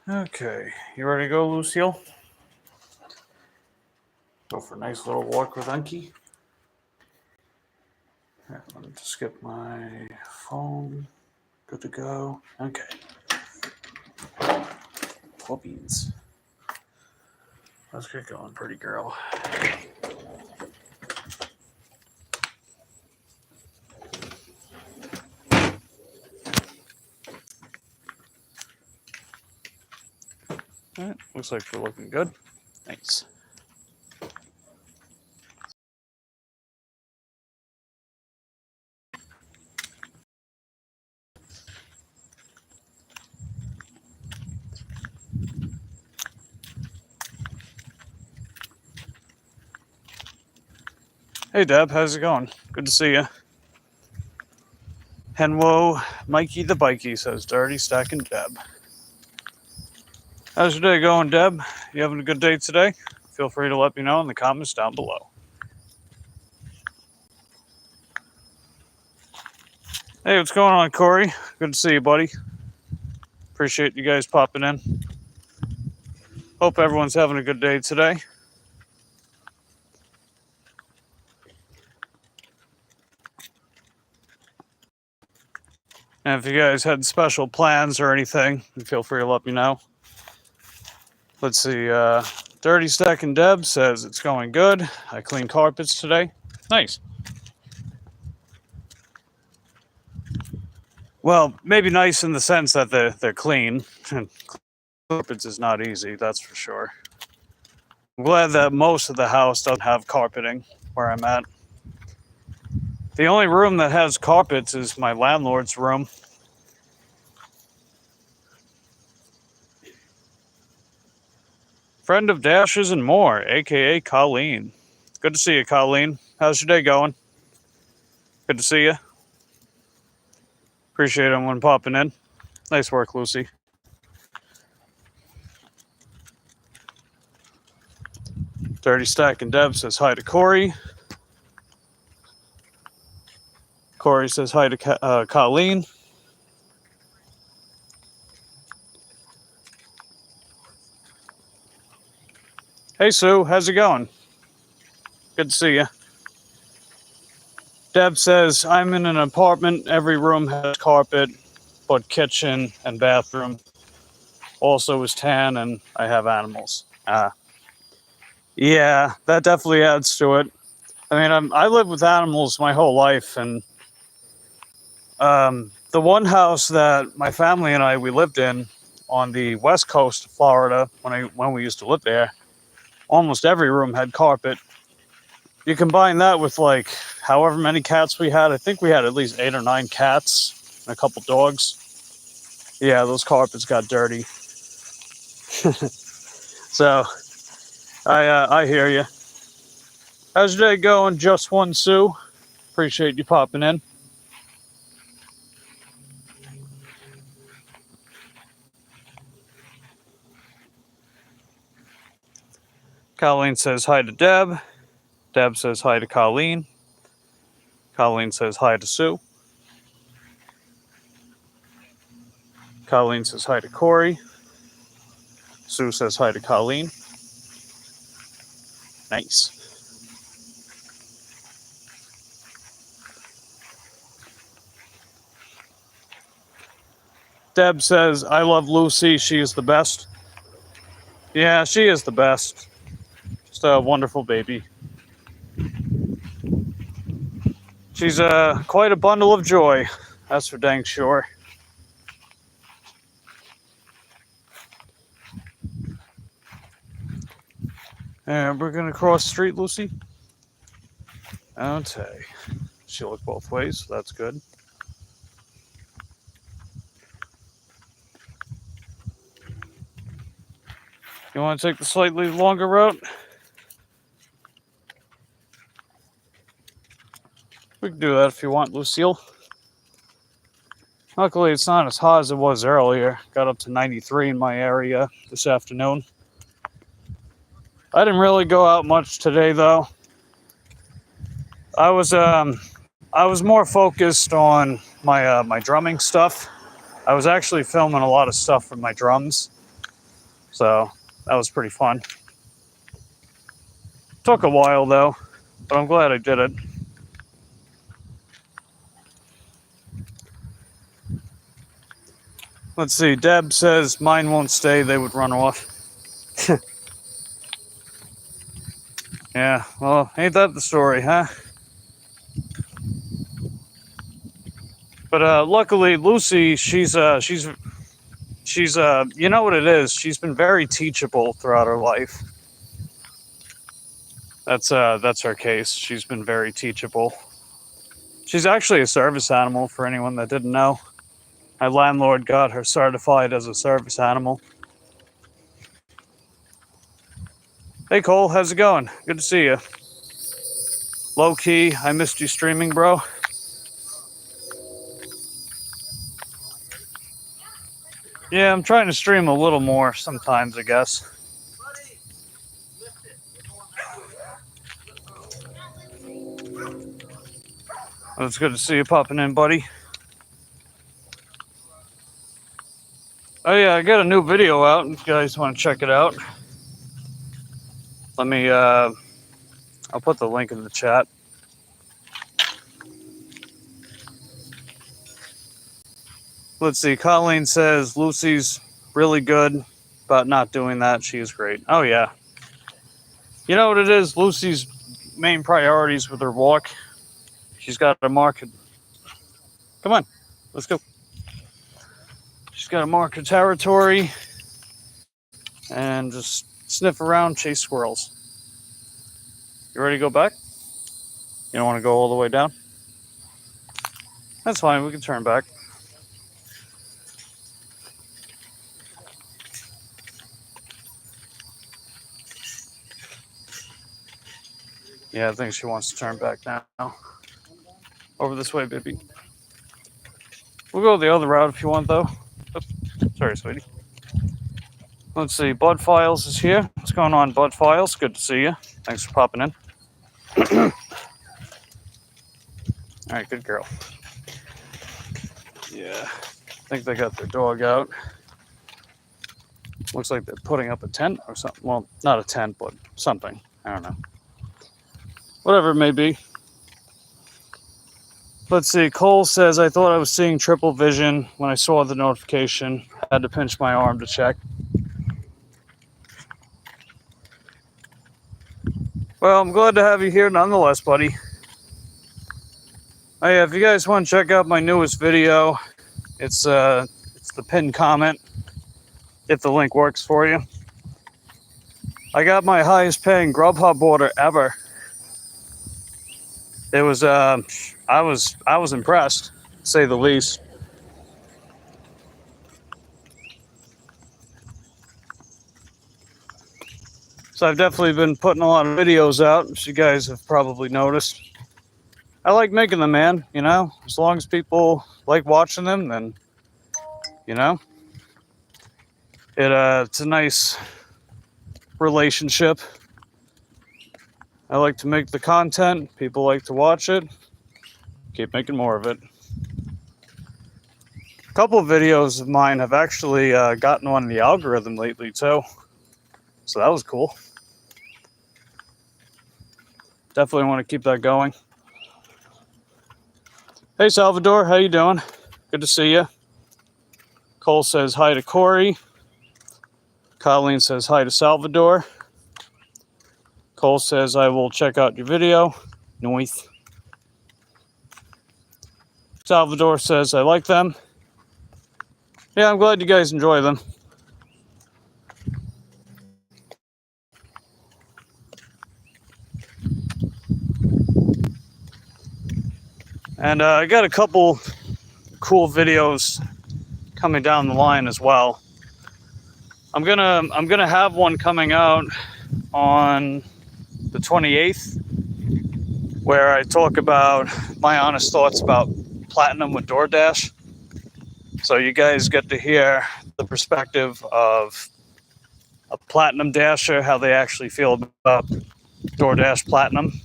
Okay, you ready to go, Lucille? Go for a nice little walk with Unky. Right, let me just get my phone. Good to go. Okay. Puppies. Let's get going, pretty girl. Alright, looks like we're looking good. Nice. Hey Deb, how's it going? Good to see you. Henwo, Mikey the Bikey says Dirty Stacking Deb. How's your day going, Deb? You having a good day today? Feel free to let me know in the comments down below. Hey, what's going on, Corey? Good to see you, buddy. Appreciate you guys popping in. Hope everyone's having a good day today. And if you guys had special plans or anything, feel free to let me know. Let's see, Dirty Stacking Deb says it's going good. I cleaned carpets today. Nice. Well, maybe nice in the sense that they're clean. Carpets is not easy, that's for sure. I'm glad that most of the house doesn't have carpeting where I'm at. The only room that has carpets is my landlord's room. Friend of Dashes and More, aka Colleen. Good to see you, Colleen. How's your day going? Good to see you. Appreciate everyone popping in. Nice work, Lucy. Dirty Stacking Deb says hi to Corey. Corey says hi to Colleen. Hey, Sue. How's it going? Good to see you. Deb says, I'm in an apartment. Every room has carpet, but kitchen and bathroom also is tan, and I have animals. Yeah, that definitely adds to it. I mean, I lived with animals my whole life, and the one house that my family and we lived in on the west coast of Florida when we used to live there, almost every room had carpet. You combine that with like however many cats we had. I think we had at least 8 or 9 cats and a couple dogs. Yeah, those carpets got dirty. So I hear you. How's your day going, Just One Sue? Appreciate you popping in. Colleen says hi to Deb. Deb says hi to Colleen. Colleen says hi to Sue. Colleen says hi to Corey. Sue says hi to Colleen. Nice. Deb says, I love Lucy. She is the best. Yeah, she is the best. Just a wonderful baby. She's quite a bundle of joy. That's for dang sure. And we're going to cross the street, Lucy. Okay. She'll look both ways, so that's good. You want to take the slightly longer route? We can do that if you want, Lucille. Luckily, it's not as hot as it was earlier. Got up to 93 in my area this afternoon. I didn't really go out much today, though. I was more focused on my my drumming stuff. I was actually filming a lot of stuff for my drums. So that was pretty fun. Took a while though, but I'm glad I did it. Let's see, Deb says mine won't stay, they would run off. Yeah, well, ain't that the story, huh? But luckily Lucy, she's you know what it is, she's been very teachable throughout her life. That's her case. She's been very teachable. She's actually a service animal for anyone that didn't know. My landlord got her certified as a service animal. Hey Cole, how's it going? Good to see you. Low key, I missed you streaming, bro. Yeah, I'm trying to stream a little more sometimes, I guess. Well, it's good to see you popping in, buddy. Oh yeah, I got a new video out. If you guys want to check it out, let me, I'll put the link in the chat. Let's see, Colleen says Lucy's really good about not doing that. She is great. Oh yeah. You know what it is? Lucy's main priorities with her walk. She's got to mark it. Come on, let's go. She's got to mark her territory and just sniff around, chase squirrels. You ready to go back? You don't want to go all the way down? That's fine, we can turn back. Yeah, I think she wants to turn back now. Over this way, baby. We'll go the other route if you want, though. Oops. Sorry, sweetie. Let's see, Bud Files is here. What's going on, Bud Files? Good to see you. Thanks for popping in. All right, good girl. Yeah, I think they got their dog out. Looks like they're putting up a tent or something. Well, not a tent, but something. I don't know. Whatever it may be. Let's see, Cole says, I thought I was seeing triple vision when I saw the notification. Had to pinch my arm to check. Well, I'm glad to have you here nonetheless, buddy. Oh yeah, if you guys want to check out my newest video, it's the pinned comment, if the link works for you. I got my highest paying Grubhub order ever. It was I was impressed, to say the least. So I've definitely been putting a lot of videos out, as you guys have probably noticed. I like making them, man, you know? As long as people like watching them, then, you know? It's a nice relationship. I like to make the content. People like to watch it. Keep making more of it. A couple of videos of mine have actually gotten on the algorithm lately, too. So that was cool. Definitely want to keep that going. Hey, Salvador, how you doing? Good to see you. Cole says hi to Corey. Colleen says hi to Salvador. Cole says I will check out your video. Noise. Salvador says I like them. Yeah, I'm glad you guys enjoy them. And I got a couple cool videos coming down the line as well. I'm gonna have one coming out on the 28th where I talk about my honest thoughts about platinum with DoorDash. So you guys get to hear the perspective of a platinum dasher, how they actually feel about DoorDash Platinum.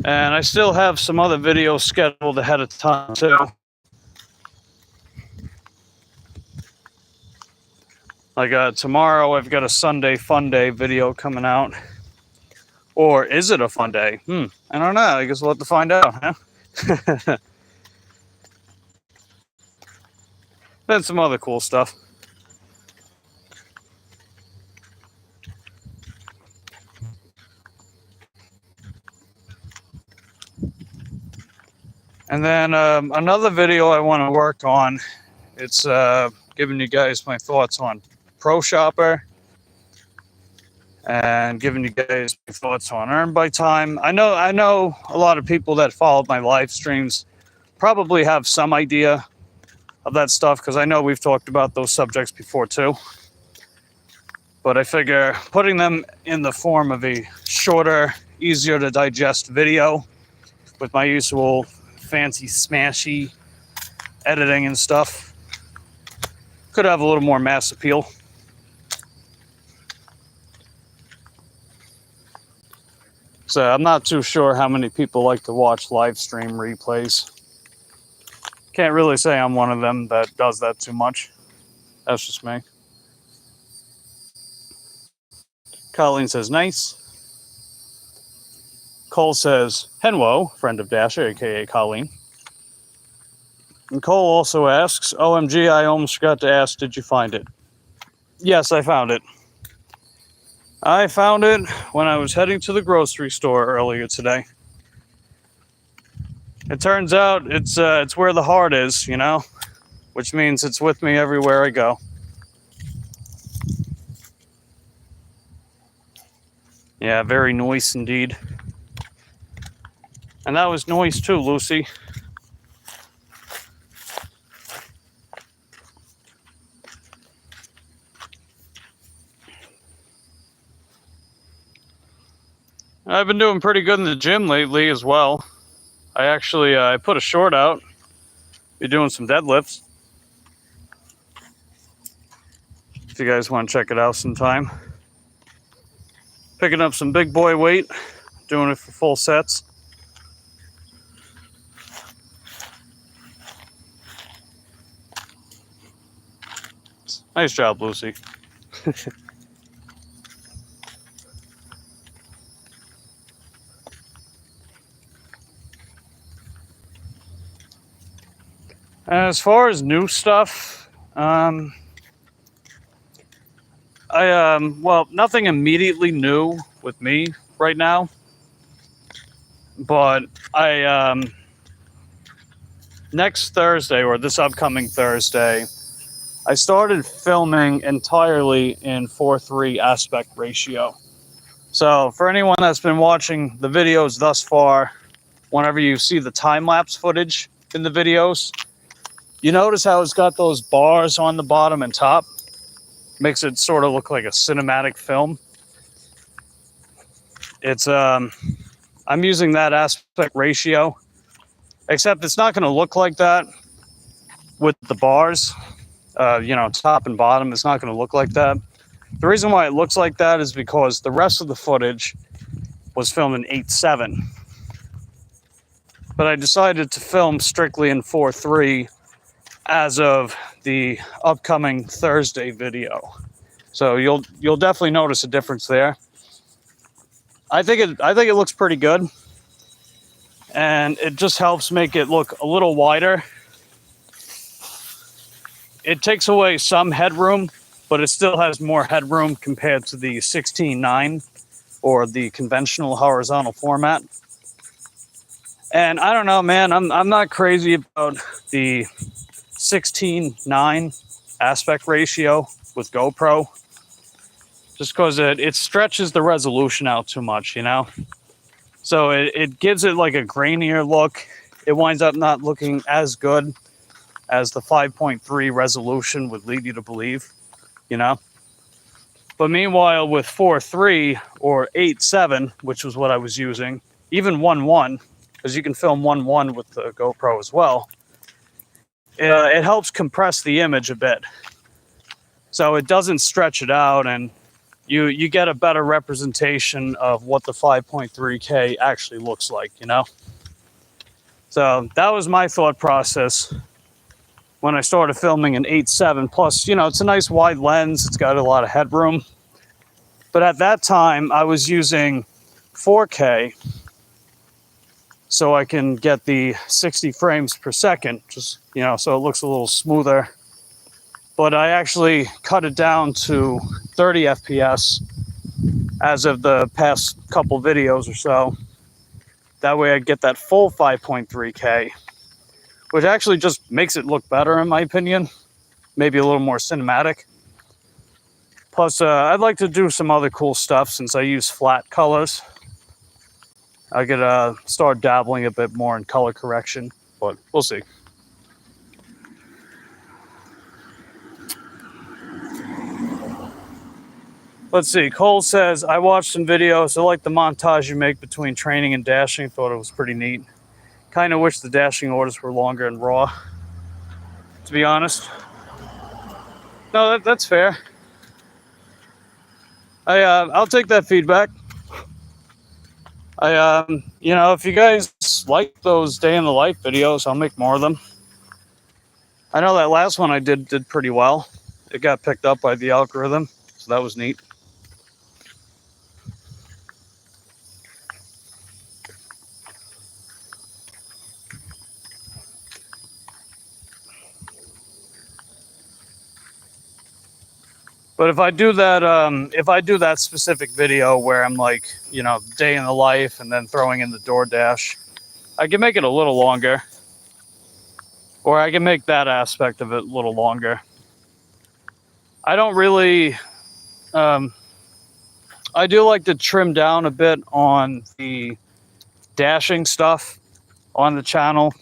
And I still have some other videos scheduled ahead of time too. Like tomorrow, I've got a Sunday Fun Day video coming out. Or is it a fun day? I don't know. I guess we'll have to find out, huh? Then some other cool stuff. And then another video I want to work on, it's giving you guys my thoughts on Pro Shopper and giving you guys my thoughts on Earn by Time. I know a lot of people that follow my live streams probably have some idea of that stuff, because I know we've talked about those subjects before too. But I figure putting them in the form of a shorter, easier to digest video with my usual fancy smashy editing and stuff could have a little more mass appeal. So I'm not too sure how many people like to watch live stream replays. Can't really say I'm one of them that does that too much. That's just me. Colleen says, nice. Cole says, Henwo, friend of Dasher, aka Colleen. And Cole also asks, OMG, I almost forgot to ask, did you find it? Yes, I found it. I found it when I was heading to the grocery store earlier today. It turns out it's where the heart is, you know, which means it's with me everywhere I go. Yeah, very nice indeed. And that was noise too, Lucy. I've been doing pretty good in the gym lately as well. I actually I put a short out. Be doing some deadlifts. If you guys want to check it out sometime. Picking up some big boy weight. Doing it for full sets. Nice job, Lucy. As far as new stuff, well, nothing immediately new with me right now, but next Thursday, or this upcoming Thursday, I started filming entirely in 4:3 aspect ratio. So for anyone that's been watching the videos thus far, whenever you see the time-lapse footage in the videos, you notice how it's got those bars on the bottom and top? Makes it sort of look like a cinematic film. It's I'm using that aspect ratio, except it's not going to look like that with the bars. Top and bottom, it's not going to look like that. The reason why it looks like that is because the rest of the footage was filmed in 8:7. But I decided to film strictly in 4:3 as of the upcoming Thursday video. So you'll definitely notice a difference there. I think it looks pretty good. And it just helps make it look a little wider. It takes away some headroom, but it still has more headroom compared to the 16:9 or the conventional horizontal format. And I don't know, man, I'm not crazy about the 16:9 aspect ratio with GoPro, just because it stretches the resolution out too much, you know? So it gives it like a grainier look. It winds up not looking as good as the 5.3 resolution would lead you to believe, you know? But meanwhile, with 4:3 or 8:7, which was what I was using, even 1:1, because you can film 1:1 with the GoPro as well, it helps compress the image a bit. So it doesn't stretch it out, and you get a better representation of what the 5.3K actually looks like, you know? So that was my thought process when I started filming an 8.7. Plus, you know, it's a nice wide lens. It's got a lot of headroom. But at that time, I was using 4K so I can get the 60 frames per second, just, you know, so it looks a little smoother. But I actually cut it down to 30 FPS as of the past couple videos or so. That way I get that full 5.3K, which actually just makes it look better in my opinion. Maybe a little more cinematic. Plus, I'd like to do some other cool stuff since I use flat colors. I could start dabbling a bit more in color correction, but we'll see. Let's see. Cole says, I watched some videos. I like the montage you make between training and dashing. Thought it was pretty neat. Kind of wish the dashing orders were longer and raw, to be honest. No, that's fair. I'll take that feedback. You know, if you guys like those day in the life videos, I'll make more of them. I know that last one I did pretty well. It got picked up by the algorithm, so that was neat. But if I do that specific video where I'm like, you know, day in the life and then throwing in the DoorDash, I can make it a little longer. Or I can make that aspect of it a little longer. I don't really, I do like to trim down a bit on the dashing stuff on the channel.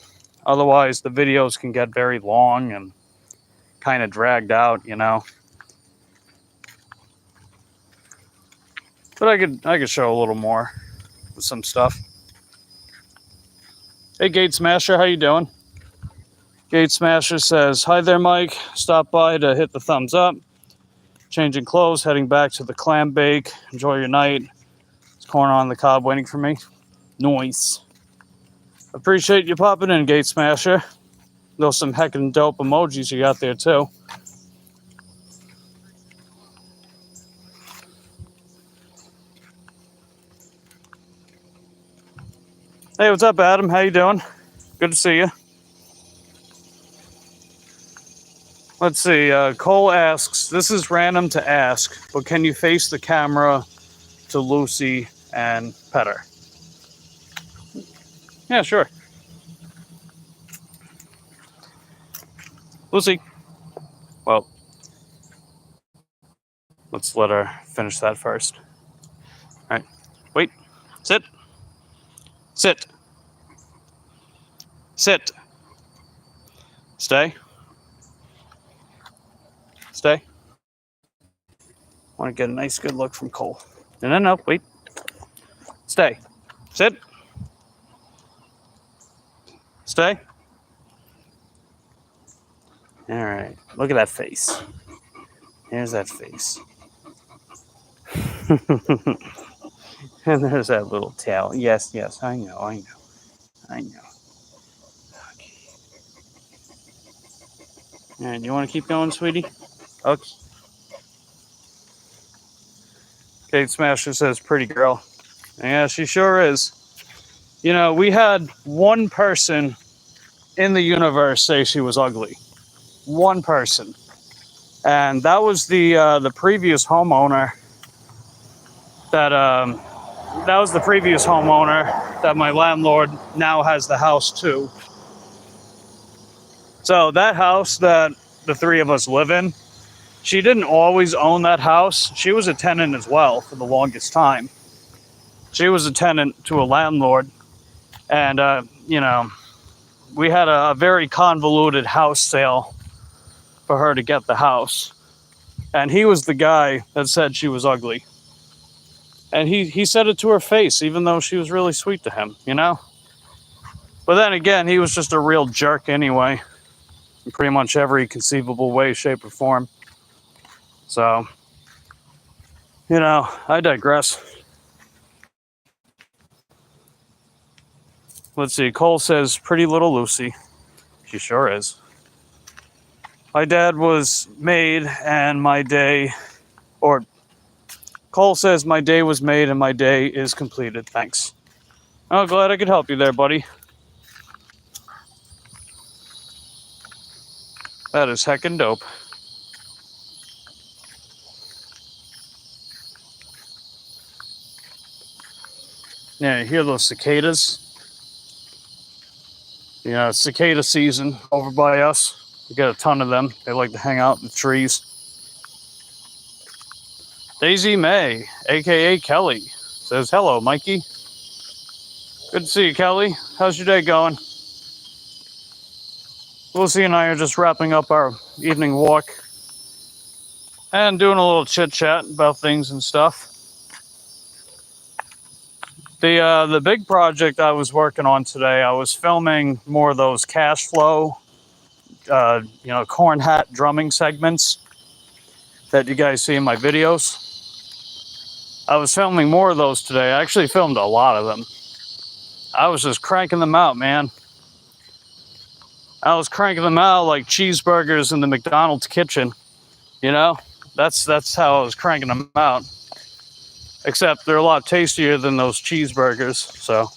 Otherwise, the videos can get very long and kind of dragged out, you know. But I could show a little more with some stuff. Hey, Gate Smasher, how you doing? Gate Smasher says, hi there, Mike. Stop by to hit the thumbs up. Changing clothes, heading back to the clam bake. Enjoy your night. It's corn on the cob waiting for me. Nice. Appreciate you popping in, Gate Smasher. Those some heckin' dope emojis you got there, too. Hey, what's up, Adam? How you doing? Good to see you. Let's see. Cole asks, this is random to ask, but can you face the camera to Lucy and pet her? Yeah, sure. Lucy. Well, let's let her finish that first. All right. Wait. Sit. Sit. Sit. Stay. Stay. I want to get a nice, good look from Cole. No. Wait. Stay. Sit. Stay. All right. Look at that face. There's that face. And there's that little tail. Yes, I know. Okay. All right, you want to keep going, sweetie? Okay. Kate Smasher says, pretty girl. Yeah, she sure is. You know, we had one person in the universe say she was ugly. One person. And that was the previous homeowner that my landlord now has the house to. So that house that the three of us live in, she didn't always own that house. She was a tenant as well for the longest time. She was a tenant to a landlord. And, you know, we had a very convoluted house sale for her to get the house. And he was the guy that said she was ugly. And he said it to her face, even though she was really sweet to him, you know? But then again, he was just a real jerk anyway, in pretty much every conceivable way, shape, or form. So, you know, I digress. Let's see, Cole says, pretty little Lucy. She sure is. My dad was made and my day, or Cole says my day was made and my day is completed. Thanks. Oh, glad I could help you there, buddy. That is heckin' dope. Yeah, you hear those cicadas? Yeah, it's cicada season over by us. We get a ton of them. They like to hang out in the trees. Daisy May, aka Kelly, says hello, Mikey. Good to see you, Kelly. How's your day going? Lucy and I are just wrapping up our evening walk and doing a little chit chat about things and stuff. The big project I was working on today, I was filming more of those cash flow, corn hat drumming segments that you guys see in my videos. I was filming more of those today. I actually filmed a lot of them. I was just cranking them out, man. I was cranking them out like cheeseburgers in the McDonald's kitchen. You know, that's how I was cranking them out. Except they're a lot tastier than those cheeseburgers. So,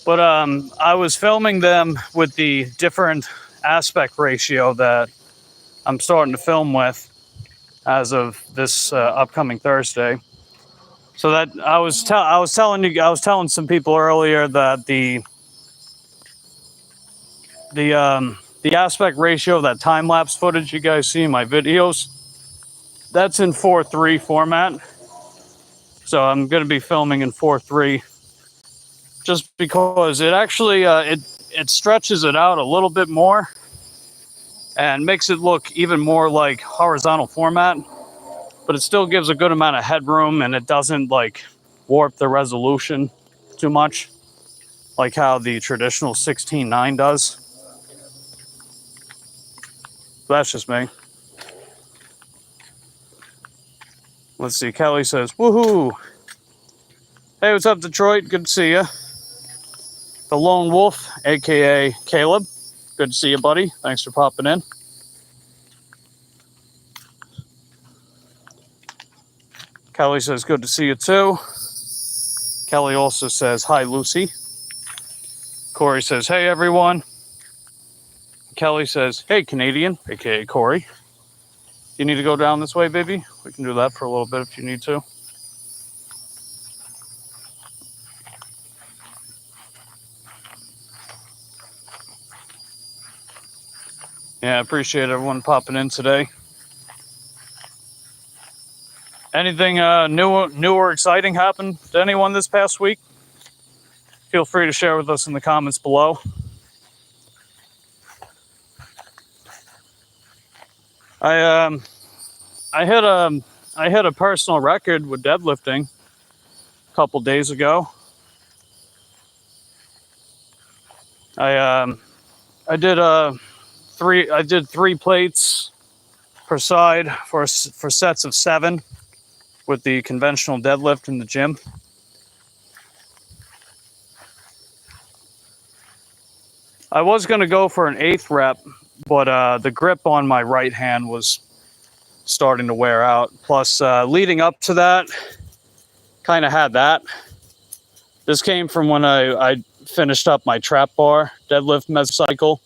but I was filming them with the different aspect ratio that I'm starting to film with as of this upcoming Thursday. So that I was telling some people earlier that the aspect ratio of that time lapse footage you guys see in my videos, that's in 4:3 format. So I'm going to be filming in 4:3 just because it actually it stretches it out a little bit more and makes it look even more like horizontal format, but it still gives a good amount of headroom and it doesn't like warp the resolution too much like how the traditional 16:9 does. That's just me. Let's see. Kelly says, woohoo. Hey, what's up, Detroit? Good to see you. The Lone Wolf, aka Caleb. Good to see you, buddy. Thanks for popping in. Kelly says, good to see you too. Kelly also says, hi, Lucy. Corey says, hey, everyone. Kelly says, hey, Canadian, aka Corey. You need to go down this way, baby? We can do that for a little bit if you need to. Yeah, I appreciate everyone popping in today. Anything new or exciting happened to anyone this past week? Feel free to share with us in the comments below. I hit a personal record with deadlifting a couple days ago. I did 3 plates per side for sets of 7 with the conventional deadlift in the gym. I was going to go for an 8th rep, but the grip on my right hand was starting to wear out. Plus, leading up to that, kind of had that. This came from when I finished up my trap bar deadlift mesocycle,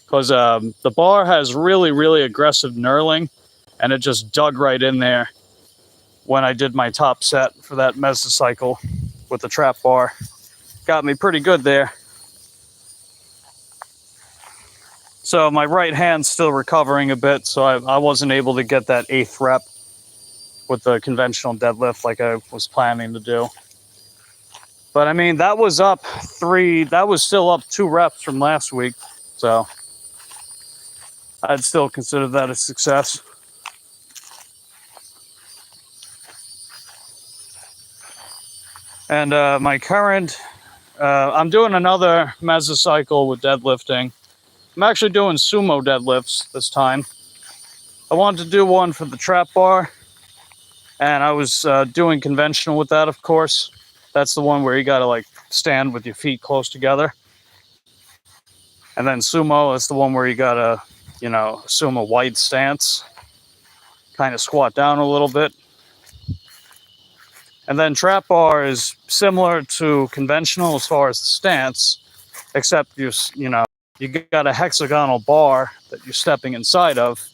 because the bar has really, really aggressive knurling, and it just dug right in there when I did my top set for that mesocycle with the trap bar. Got me pretty good there. So my right hand's still recovering a bit, so I wasn't able to get that 8th rep with the conventional deadlift like I was planning to do. But I mean, that was still up 2 reps from last week, so I'd still consider that a success. And my current, I'm doing another mesocycle with deadlifting. I'm actually doing sumo deadlifts this time. I wanted to do one for the trap bar, and I was doing conventional with that, of course. That's the one where you gotta like stand with your feet close together. And then sumo is the one where you gotta, you know, assume a wide stance, kind of squat down a little bit. And then trap bar is similar to conventional as far as the stance, except you know, you got a hexagonal bar that you're stepping inside of,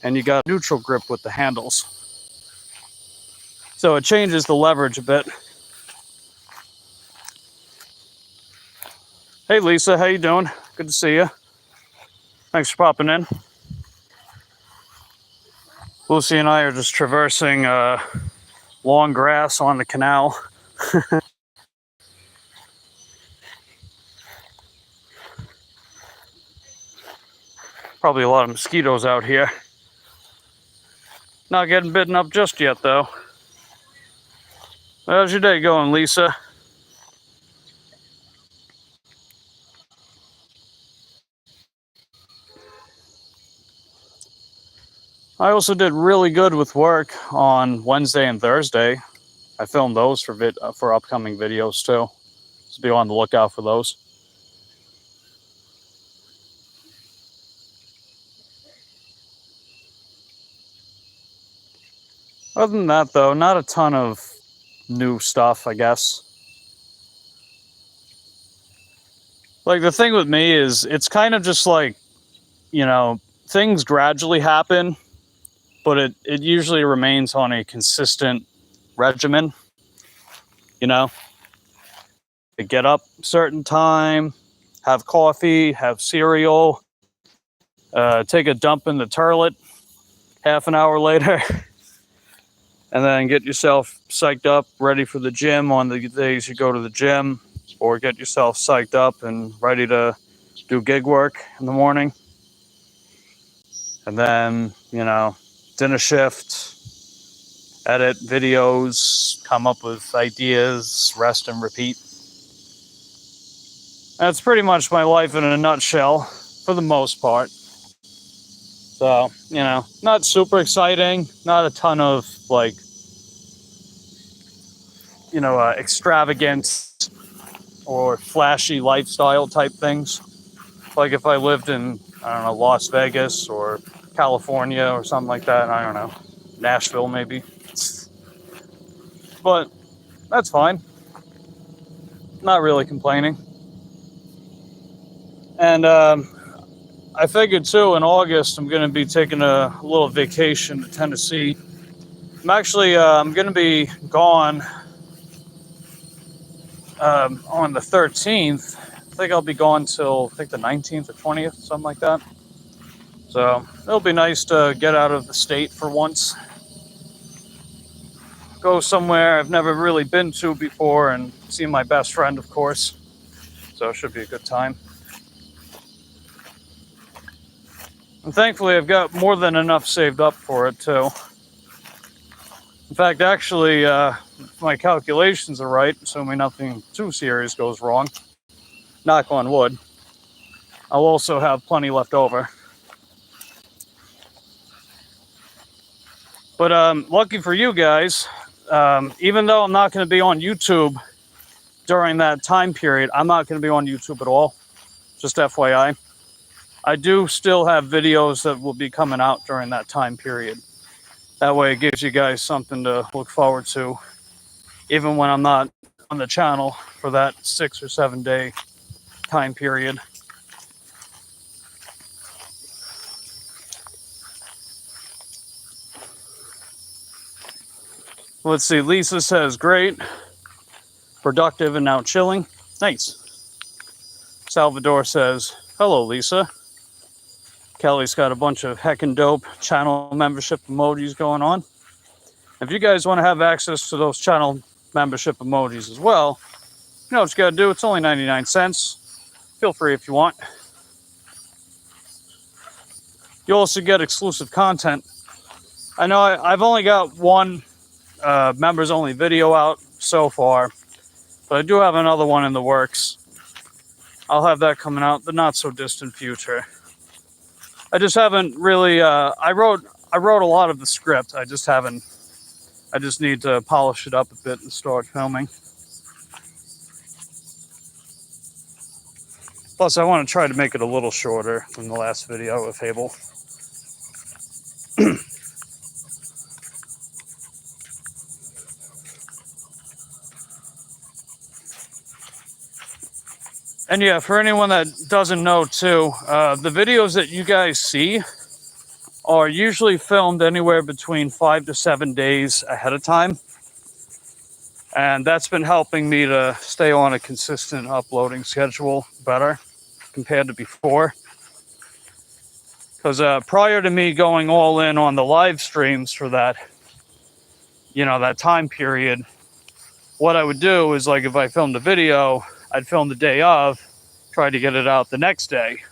and you got a neutral grip with the handles. So it changes the leverage a bit. Hey Lisa, how you doing? Good to see you. Thanks for popping in. Lucy and I are just traversing long grass on the canal. Probably a lot of mosquitoes out here. Not getting bitten up just yet though. How's your day going, Lisa? I also did really good with work on Wednesday and Thursday. I filmed those for upcoming videos too. So be on the lookout for those. Other than that though, not a ton of new stuff, I guess. Like the thing with me is it's kind of just like, you know, things gradually happen, but it usually remains on a consistent regimen, you know? To get up a certain time, have coffee, have cereal, take a dump in the toilet half an hour later, and then get yourself psyched up, ready for the gym on the days you go to the gym, or get yourself psyched up and ready to do gig work in the morning. And then, you know, dinner shift, edit videos, come up with ideas, rest and repeat. That's pretty much my life in a nutshell, for the most part. So, you know, not super exciting, not a ton of, like, you know, extravagant or flashy lifestyle type things. Like if I lived in, I don't know, Las Vegas or California or something like that, I don't know, Nashville maybe. But that's fine. Not really complaining. And I figured too, in August, I'm going to be taking a little vacation to Tennessee. I'm going to be gone on the 13th. I think I'll be gone till, I think the 19th or 20th, something like that. So it'll be nice to get out of the state for once. Go somewhere I've never really been to before and see my best friend, of course. So it should be a good time. And thankfully, I've got more than enough saved up for it, too. In fact, actually, if my calculations are right, assuming nothing too serious goes wrong, knock on wood, I'll also have plenty left over. But lucky for you guys, even though I'm not going to be on YouTube during that time period, I'm not going to be on YouTube at all, just FYI. I do still have videos that will be coming out during that time period. That way it gives you guys something to look forward to, even when I'm not on the channel for that 6 or 7 day time period. Let's see, Lisa says, great, productive and now chilling. Nice. Salvador says, hello, Lisa. Kelly's got a bunch of heckin' dope channel membership emojis going on. If you guys want to have access to those channel membership emojis as well, you know what you got to do. It's only 99 cents. Feel free if you want. You also get exclusive content. I know I've only got one members only video out so far, but I do have another one in the works. I'll have that coming out the not so distant future. I just haven't really, I wrote a lot of the script. I just need to polish it up a bit and start filming. Plus, I want to try to make it a little shorter than the last video with Fable. And yeah, for anyone that doesn't know too, the videos that you guys see are usually filmed anywhere between 5 to 7 days ahead of time. And that's been helping me to stay on a consistent uploading schedule better compared to before. Because prior to me going all in on the live streams for that, that time period, what I would do is, like, if I filmed a video, I'd film the day of, try to get it out the next day.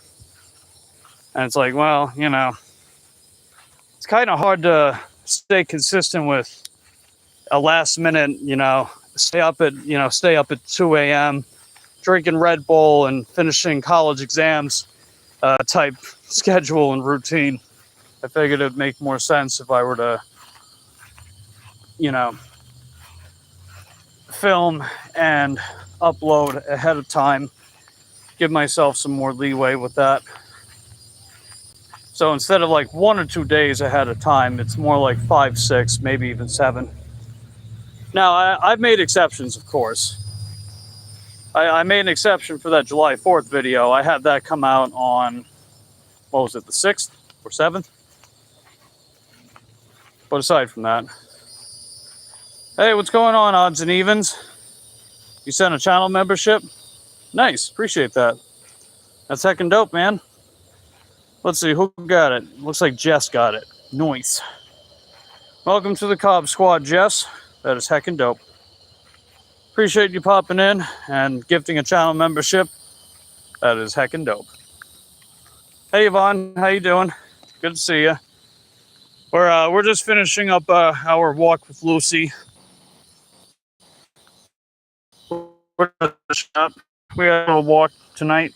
And it's like, well, it's kind of hard to stay consistent with a last minute, stay up at 2 a.m., drinking Red Bull and finishing college exams type schedule and routine. I figured it'd make more sense if I were to, film and upload ahead of time, give myself some more leeway with that. So instead of like 1 or 2 days ahead of time, it's more like 5, 6, maybe even 7. Now, I've made exceptions, of course. I made an exception for that July 4th video. I had that come out on, what was it, the 6th or 7th? But aside from that, hey, what's going on, Odds and Evens? You sent a channel membership? Nice, appreciate that. That's heckin' dope, man. Let's see, who got it? Looks like Jess got it. Nice. Welcome to the Cob Squad, Jess. That is heckin' dope. Appreciate you popping in and gifting a channel membership. That is heckin' dope. Hey, Yvonne, how you doing? Good to see you. We're just finishing up our walk with Lucy. We're at the shop. We had a walk tonight.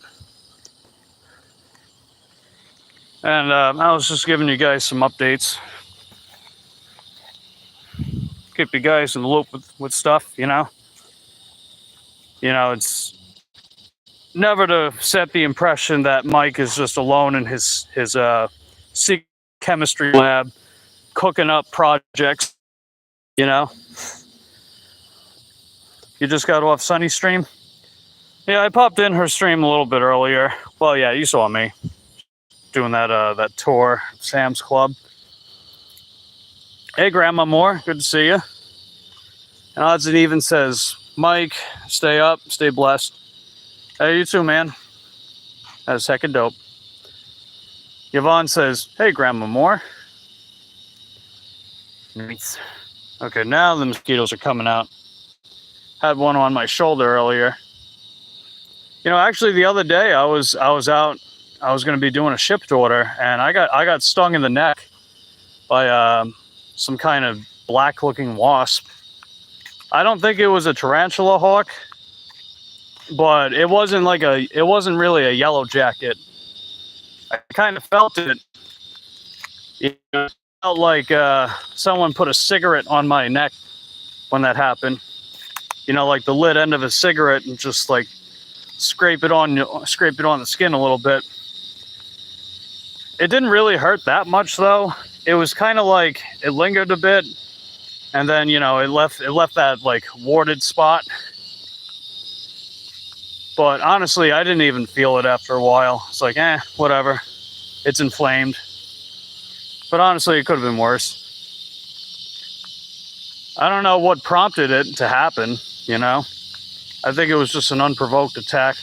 And I was just giving you guys some updates. Keep you guys in the loop with stuff, it's never to set the impression that Mike is just alone in his secret chemistry lab, cooking up projects, You just got off Sunny's stream? Yeah, I popped in her stream a little bit earlier. Well, yeah, you saw me doing that tour, Sam's Club. Hey, Grandma Moore, good to see you. And Odds and Even says, Mike, stay up, stay blessed. Hey, you too, man. That's heckin' dope. Yvonne says, hey, Grandma Moore. Nice. Okay, now the mosquitoes are coming out. Had one on my shoulder earlier. Actually, the other day I was out. I was going to be doing a shipped order, and I got stung in the neck by some kind of black-looking wasp. I don't think it was a tarantula hawk, but it wasn't really a yellow jacket. I kind of felt it. It felt like someone put a cigarette on my neck when that happened. Like the lit end of a cigarette, and just like scrape it on the skin a little bit. It didn't really hurt that much though. It was kind of like it lingered a bit, and then it left that like warded spot. But honestly, I didn't even feel it after a while. It's like, whatever. It's inflamed. But honestly, it could have been worse. I don't know what prompted it to happen, I think it was just an unprovoked attack.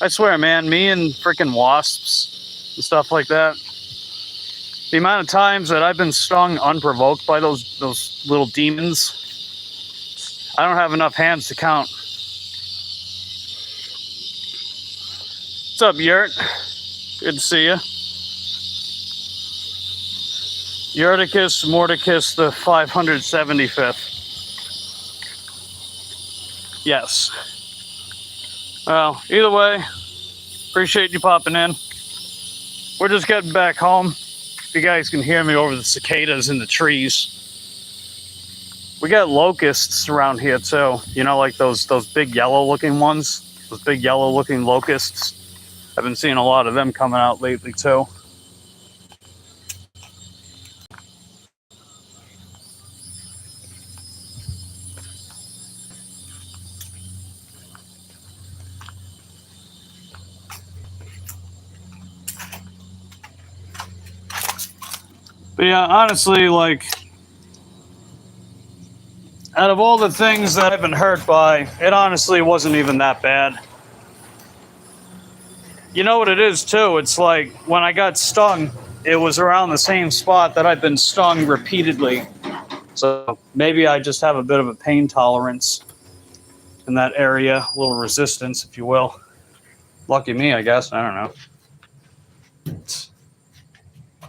I swear, man, me and freaking wasps and stuff like that. The amount of times that I've been stung unprovoked by those little demons, I don't have enough hands to count. What's up, Yurt? Good to see you. Yurticus Mordicus the 575th. Yes. Well, either way, appreciate you popping in. We're just getting back home. If you guys can hear me over the cicadas in the trees. We got locusts around here too. Like those big yellow looking ones. Those big yellow looking locusts. I've been seeing a lot of them coming out lately too. But yeah, honestly, like, out of all the things that I've been hurt by, it honestly wasn't even that bad. You know what it is, too? It's like, when I got stung, it was around the same spot that I've been stung repeatedly. So maybe I just have a bit of a pain tolerance in that area, a little resistance, if you will. Lucky me, I guess. I don't know.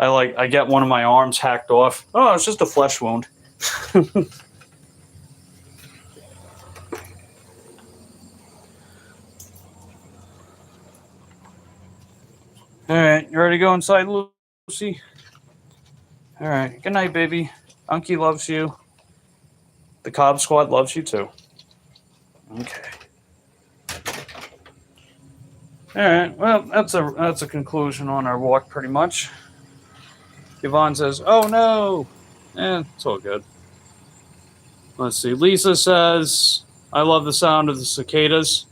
I get one of my arms hacked off. Oh, it's just a flesh wound. All right, you ready to go inside, Lucy? All right, good night, baby. Unky loves you. The Cob Squad loves you too. Okay. All right. Well, that's a conclusion on our walk, pretty much. Yvonne says, "Oh no," it's all good. Let's see. Lisa says, "I love the sound of the cicadas."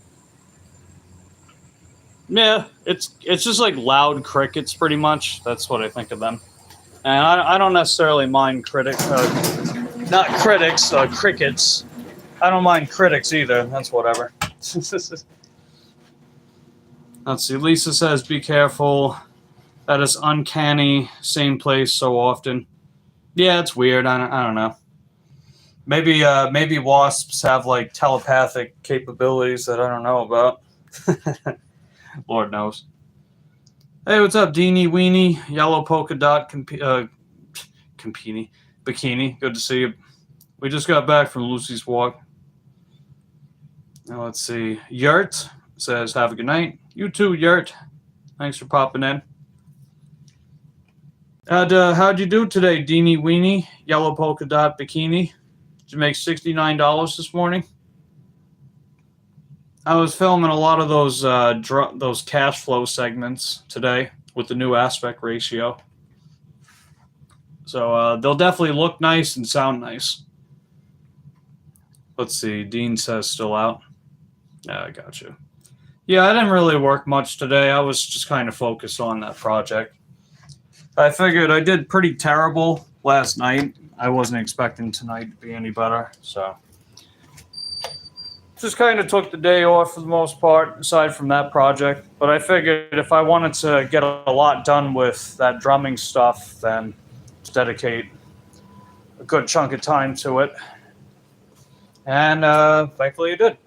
Yeah, it's just like loud crickets, pretty much. That's what I think of them. And I don't necessarily mind crickets. I don't mind critics either. That's whatever. Let's see. Lisa says, "Be careful. That is uncanny. Same place so often." Yeah, it's weird. I don't know. Maybe wasps have like telepathic capabilities that I don't know about. Lord knows. Hey, what's up, Deanie Weenie? Yellow polka dot bikini. Good to see you. We just got back from Lucy's walk. Now let's see. Yurt says, "Have a good night." You too, Yurt. Thanks for popping in. How'd you do today, Deanie Weenie? Yellow polka dot bikini. Did you make $69 this morning? I was filming a lot of those cash flow segments today with the new aspect ratio. So they'll definitely look nice and sound nice. Let's see. Dean says still out. Yeah, I got you. Yeah, I didn't really work much today. I was just kind of focused on that project. I figured I did pretty terrible last night. I wasn't expecting tonight to be any better, so just kind of took the day off for the most part, aside from that project. But I figured if I wanted to get a lot done with that drumming stuff, then just dedicate a good chunk of time to it. And thankfully it did.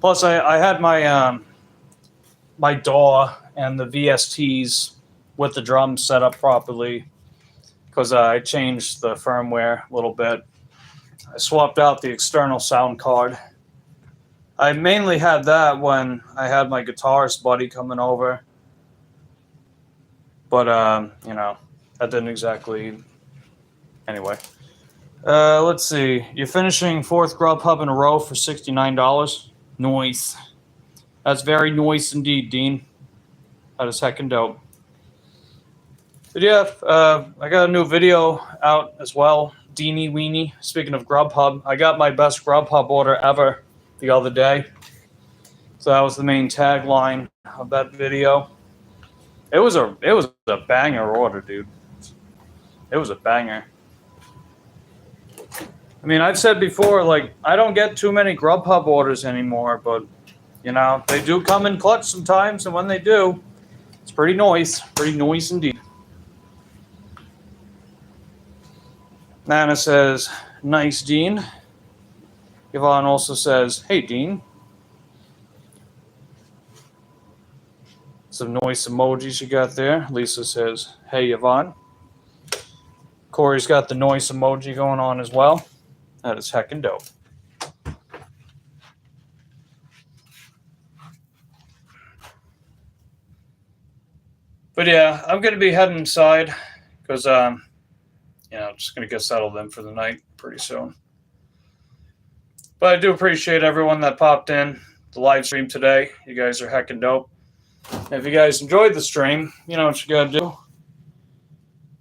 Plus, I had my my DAW and the VSTs with the drums set up properly because I changed the firmware a little bit. I swapped out the external sound card. I mainly had that when I had my guitarist buddy coming over. But, that didn't exactly... Anyway. Let's see. You're finishing 4th Grubhub in a row for $69. Nice. That's very nice indeed, Dean. That is heckin' dope. But yeah, I got a new video out as well. Deanie Weenie. Speaking of Grubhub, I got my best Grubhub order ever the other day. So that was the main tagline of that video. It was a banger order, dude. It was a banger. I mean, I've said before, like, I don't get too many Grubhub orders anymore, but, they do come in clutch sometimes, and when they do, it's pretty nice indeed. Nana says, "Nice, Dean." Yvonne also says, "Hey, Dean." Some noise emojis you got there. Lisa says, "Hey, Yvonne." Corey's got the noise emoji going on as well. That is heckin' dope. But yeah, I'm going to be heading inside because, I'm just going to get settled in for the night pretty soon. But I do appreciate everyone that popped in. the live stream today. You guys are heckin' dope. And if you guys enjoyed the stream, you know what you gotta do.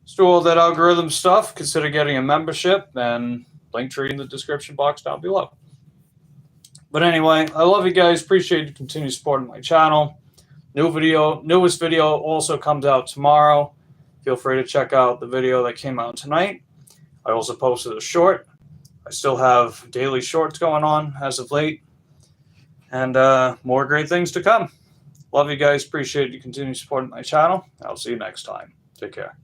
Let's do all that algorithm stuff. Consider getting a membership, and link tree in the description box down below. But anyway, I love you guys. Appreciate you continue supporting my channel. Newest video also comes out tomorrow. Feel free to check out the video that came out tonight. I also posted a short. I still have daily shorts going on as of late. And more great things to come. Love you guys. Appreciate you continue supporting my channel. I'll see you next time. Take care.